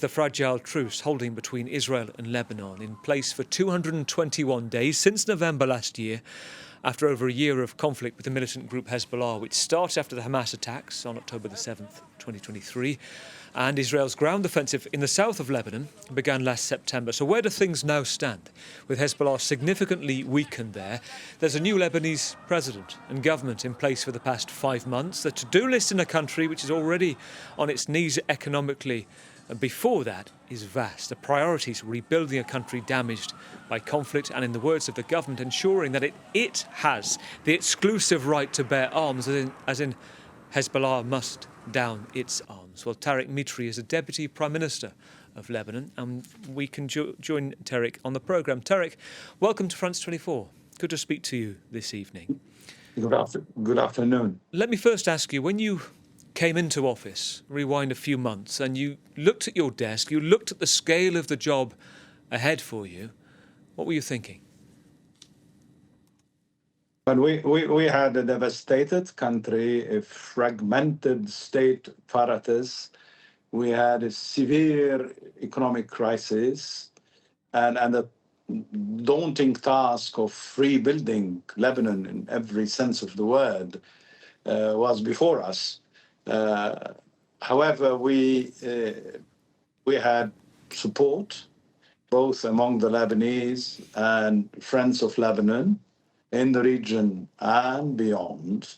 The fragile truce holding between Israel and Lebanon in place for 221 days since November last year, after over a year of conflict with the militant group Hezbollah, which started after the Hamas attacks on October the 7th, 2023, and Israel's ground offensive in the south of Lebanon began last September. So where do things now stand? With Hezbollah significantly weakened there, there's a new Lebanese president and government in place for the past 5 months. The to-do list in a country which is already on its knees economically, and before that, is vast. The priorities rebuilding a country damaged by conflict and, in the words of the government, ensuring that it has the exclusive right to bear arms, as in Hezbollah must down its arms. Well, Tarek Mitri is a Deputy Prime Minister of Lebanon, and we can join Tarek on the programme. Tarek, welcome to France 24. Good to speak to you this evening. Good afternoon. Let me first ask you, when you came into office, rewind a few months, and you looked at your desk, you looked at the scale of the job ahead for you, what were you thinking? Well, we had a devastated country, a fragmented state apparatus. We had a severe economic crisis and a daunting task of rebuilding Lebanon in every sense of the word was before us. However, we had support both among the Lebanese and friends of Lebanon in the region and beyond.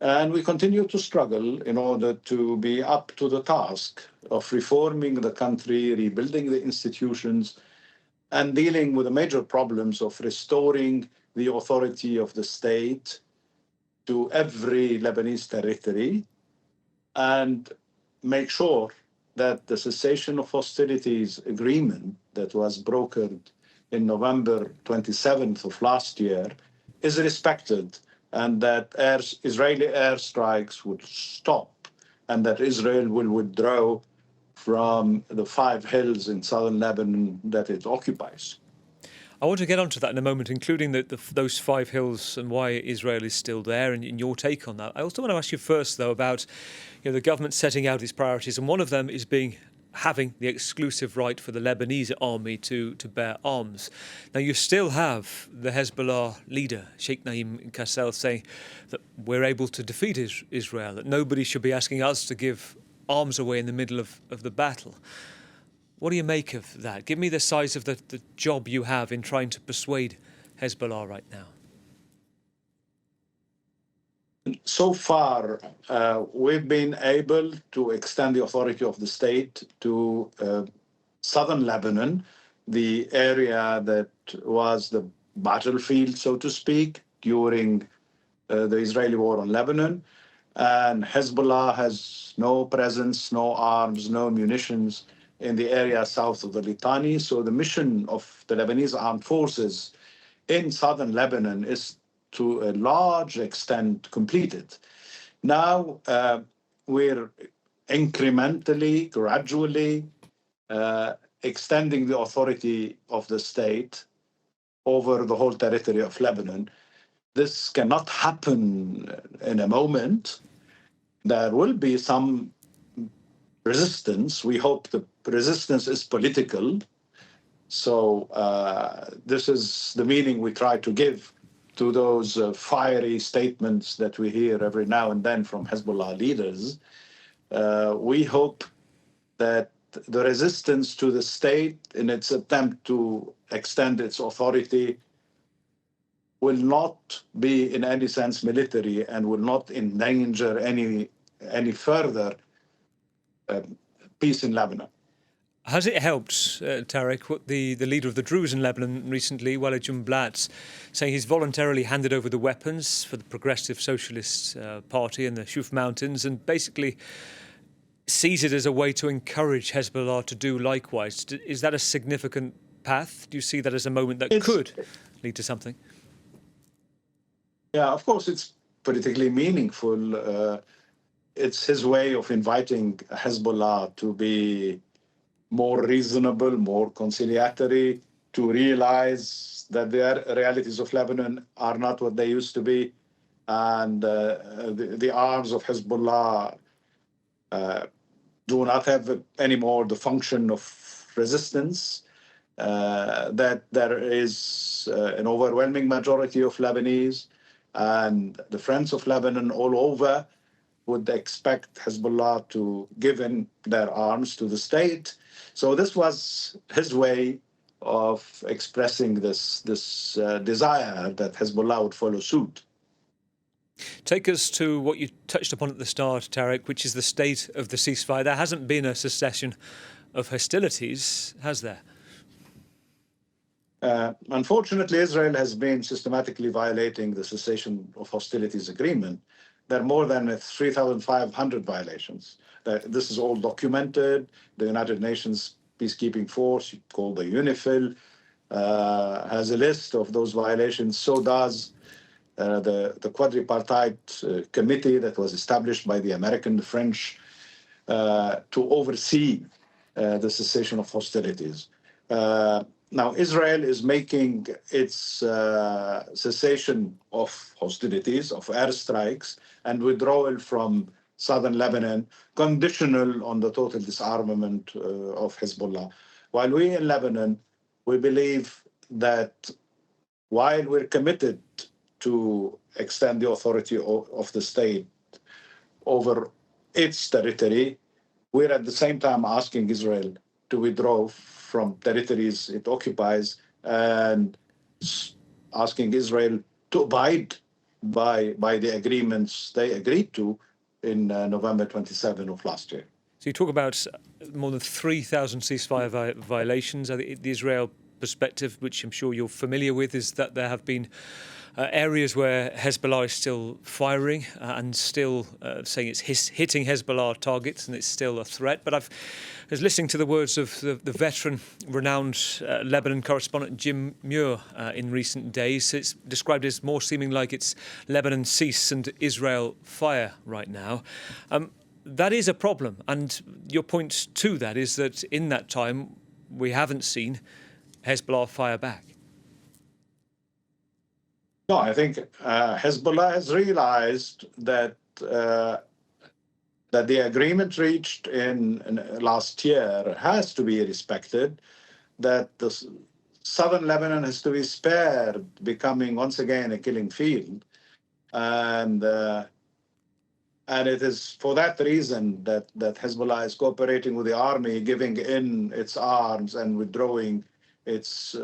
And we continue to struggle in order to be up to the task of reforming the country, rebuilding the institutions, and dealing with the major problems of restoring the authority of the state to every Lebanese territory, and make sure that the cessation of hostilities agreement that was brokered in November 27th of last year is respected, and that Israeli airstrikes would stop, and that Israel will withdraw from the 5 hills in southern Lebanon that it occupies. I want to get onto that in a moment, including those 5 hills and why Israel is still there, and your take on that. I also want to ask you first, though, about the government setting out its priorities, and one of them is having the exclusive right for the Lebanese army to bear arms. Now, you still have the Hezbollah leader, Sheikh Naim Kassel, saying that we're able to defeat Israel, that nobody should be asking us to give arms away in the middle of the battle. What do you make of that? Give me the size of the job you have in trying to persuade Hezbollah right now. So far, we've been able to extend the authority of the state to southern Lebanon, the area that was the battlefield, so to speak, during the Israeli war on Lebanon. And Hezbollah has no presence, no arms, no munitions in the area south of the Litani. So the mission of the Lebanese armed forces in southern Lebanon is to a large extent completed. Now we're incrementally, gradually extending the authority of the state over the whole territory of Lebanon. This cannot happen in a moment. There will be some resistance. We hope the resistance is political. So this is the meaning we try to give to those fiery statements that we hear every now and then from Hezbollah leaders. We hope that the resistance to the state in its attempt to extend its authority will not be in any sense military and will not endanger any further peace in Lebanon. Has it helped, Tarek, what the leader of the Druze in Lebanon recently, Walid Jumblat, saying he's voluntarily handed over the weapons for the Progressive Socialist Party in the Shuf Mountains, and basically sees it as a way to encourage Hezbollah to do likewise? Is that a significant path? Do you see that as a moment that could lead to something? Yeah, of course, it's politically meaningful. It's his way of inviting Hezbollah to be more reasonable, more conciliatory, to realize that the realities of Lebanon are not what they used to be, and the arms of Hezbollah do not have anymore the function of resistance, that there is an overwhelming majority of Lebanese and the friends of Lebanon all over would expect Hezbollah to give in their arms to the state. So this was his way of expressing this desire that Hezbollah would follow suit. Take us to what you touched upon at the start, Tarek, which is the state of the ceasefire. There hasn't been a cessation of hostilities, has there? Unfortunately, Israel has been systematically violating the cessation of hostilities agreement. There are more than 3,500 violations. This is all documented. The United Nations peacekeeping force, called the UNIFIL, has a list of those violations. So does the quadripartite committee that was established by the American, the French, to oversee the cessation of hostilities. Now, Israel is making its cessation of hostilities, of airstrikes, and withdrawal from southern Lebanon, conditional on the total disarmament of Hezbollah. While we in Lebanon, we believe that while we're committed to extend the authority of the state over its territory, we're at the same time asking Israel to withdraw from territories it occupies and asking Israel to abide by the agreements they agreed to in November 27 of last year. So you talk about more than 3,000 ceasefire violations. The Israel perspective, which I'm sure you're familiar with, is that there have been areas where Hezbollah is still firing and still saying it's hitting Hezbollah targets and it's still a threat. But I was listening to the words of the veteran, renowned Lebanon correspondent Jim Muir in recent days. It's described as more seeming like it's Lebanon cease and Israel fire right now. That is a problem. And your point to that is that in that time, we haven't seen Hezbollah fire back. No, I think Hezbollah has realized that that the agreement reached in last year has to be respected, that the southern Lebanon has to be spared, becoming once again a killing field. And it is for that reason that Hezbollah is cooperating with the army, giving in its arms and withdrawing its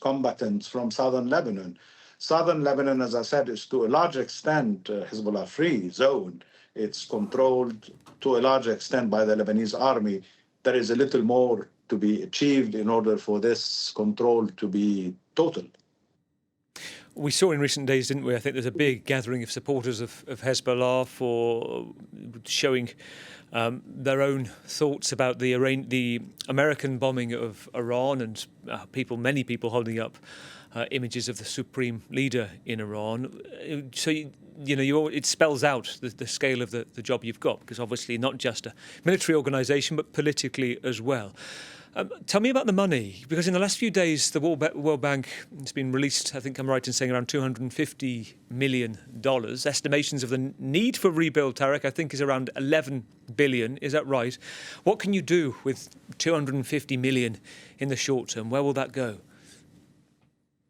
combatants from southern Lebanon. Southern Lebanon, as I said, is to a large extent Hezbollah-free zone. It's controlled to a large extent by the Lebanese army. There is a little more to be achieved in order for this control to be total. We saw in recent days, didn't we? I think there's a big gathering of supporters of Hezbollah for showing their own thoughts about the American bombing of Iran, and many people holding up images of the supreme leader in Iran. So it spells out the scale of the job you've got, because obviously not just a military organisation but politically as well. Tell me about the money, because in the last few days the World Bank has been released, I think I'm right in saying, around $250 million. Estimations of the need for rebuild, Tarek, I think is around $11 billion. Is that right? What can you do with $250 million in the short term? Where will that go?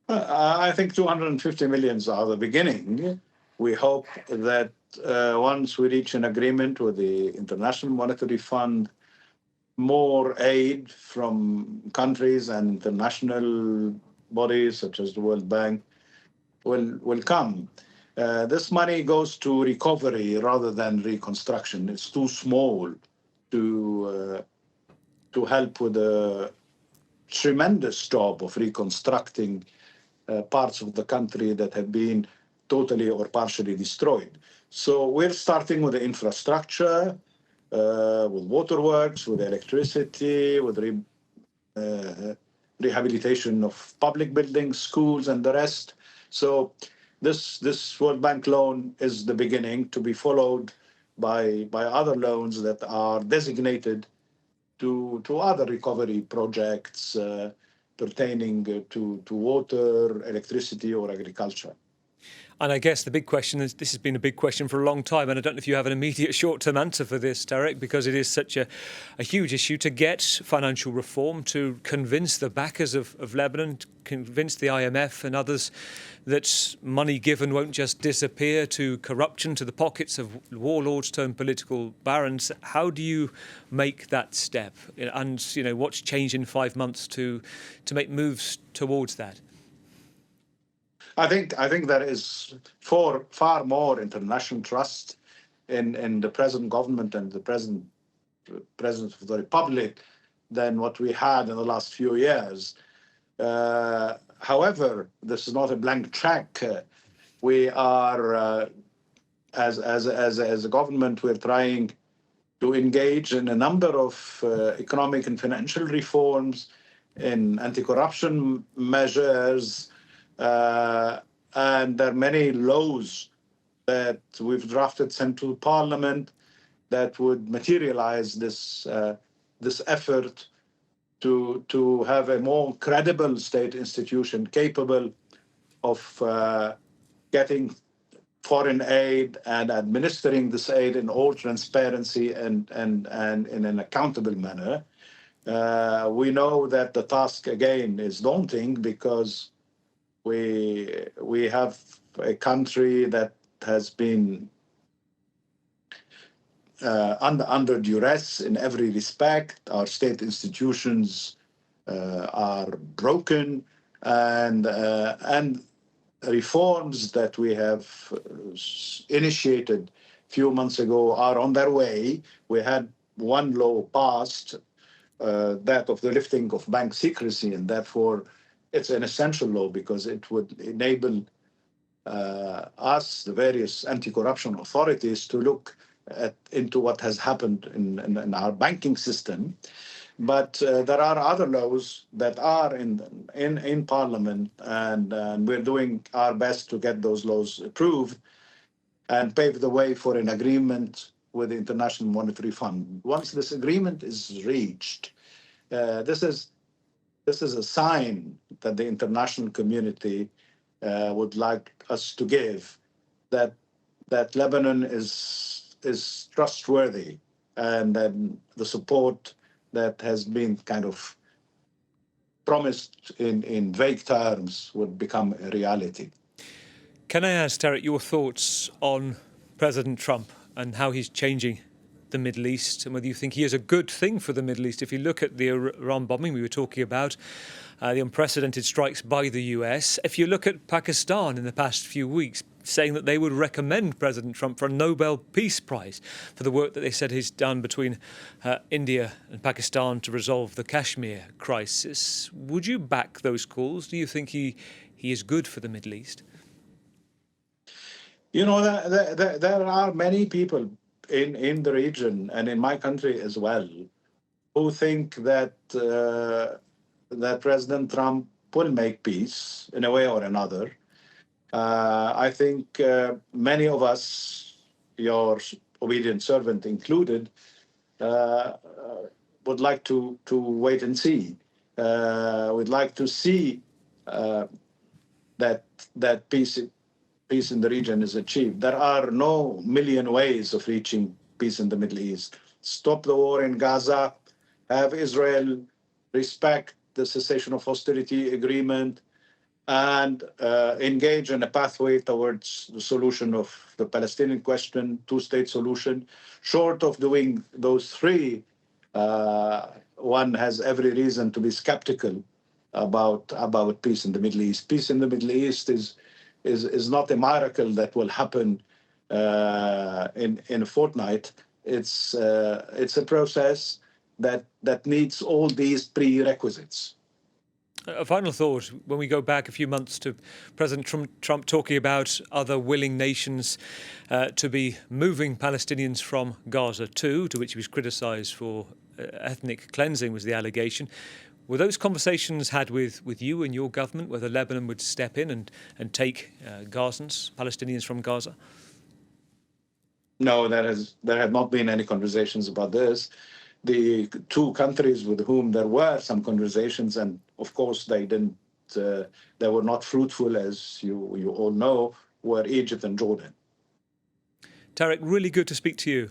I think 250 millions are the beginning. We hope that once we reach an agreement with the International Monetary Fund, more aid from countries and international bodies such as the World Bank will come. This money goes to recovery rather than reconstruction. It's too small to help with the tremendous job of reconstructing parts of the country that have been totally or partially destroyed. So we're starting with the infrastructure, with waterworks, with electricity, with rehabilitation of public buildings, schools, and the rest. So this World Bank loan is the beginning, to be followed by other loans that are designated to other recovery projects pertaining to water, electricity, or agriculture. And I guess the big question is, this has been a big question for a long time, and I don't know if you have an immediate short-term answer for this, Tarek, because it is such a huge issue to get financial reform, to convince the backers of Lebanon, to convince the IMF and others that money given won't just disappear to corruption, to the pockets of warlords turned political barons. How do you make that step? And, what's changed in 5 months to make moves towards that? I think there is far more international trust in the present government and the president of the republic than what we had in the last few years. However, this is not a blank check. We are, as a government, we're trying to engage in a number of economic and financial reforms, in anti-corruption measures. And there are many laws that we've drafted, sent to Parliament, that would materialize this effort to have a more credible state institution capable of getting foreign aid and administering this aid in all transparency and in an accountable manner. We know that the task again is daunting because we have a country that has been under duress in every respect. Our state institutions are broken, and reforms that we have initiated a few months ago are on their way. We had one law passed, that of the lifting of bank secrecy, and therefore it's an essential law because it would enable us, the various anti-corruption authorities, to look into what has happened in our banking system. But there are other laws that are in Parliament, and we're doing our best to get those laws approved and pave the way for an agreement with the International Monetary Fund. Once this agreement is reached, this is a sign that the international community would like us to give, that Lebanon is trustworthy, and then the support that has been kind of promised in vague terms would become a reality. Can I ask, Tarek, your thoughts on President Trump and how he's changing the Middle East, and whether you think he is a good thing for the Middle East? If you look at the Iran bombing we were talking about, the unprecedented strikes by the US, if you look at Pakistan in the past few weeks, saying that they would recommend President Trump for a Nobel Peace Prize for the work that they said he's done between India and Pakistan to resolve the Kashmir crisis, would you back those calls? Do you think he is good for the Middle East? There are many people in the region and in my country as well who think that that President Trump will make peace in a way or another. I think many of us, your obedient servant included, would like to wait and see. We'd like to see that peace in the region is achieved. There are no million ways of reaching peace in the Middle East. Stop the war in Gaza, have Israel respect the cessation of hostility agreement, and engage in a pathway towards the solution of the Palestinian question, two-state solution. Short of doing those three, one has every reason to be skeptical about peace in the Middle East. Peace in the Middle East is not a miracle that will happen in a fortnight. It's a process that needs all these prerequisites. A final thought, when we go back a few months to President Trump talking about other willing nations to be moving Palestinians from Gaza to which he was criticised for ethnic cleansing, was the allegation. Were those conversations had with you and your government, whether Lebanon would step in and take Gazans, Palestinians from Gaza? No, there have not been any conversations about this. The two countries with whom there were some conversations, and of course they were not fruitful, as you all know, were Egypt and Jordan. Tarek, really good to speak to you.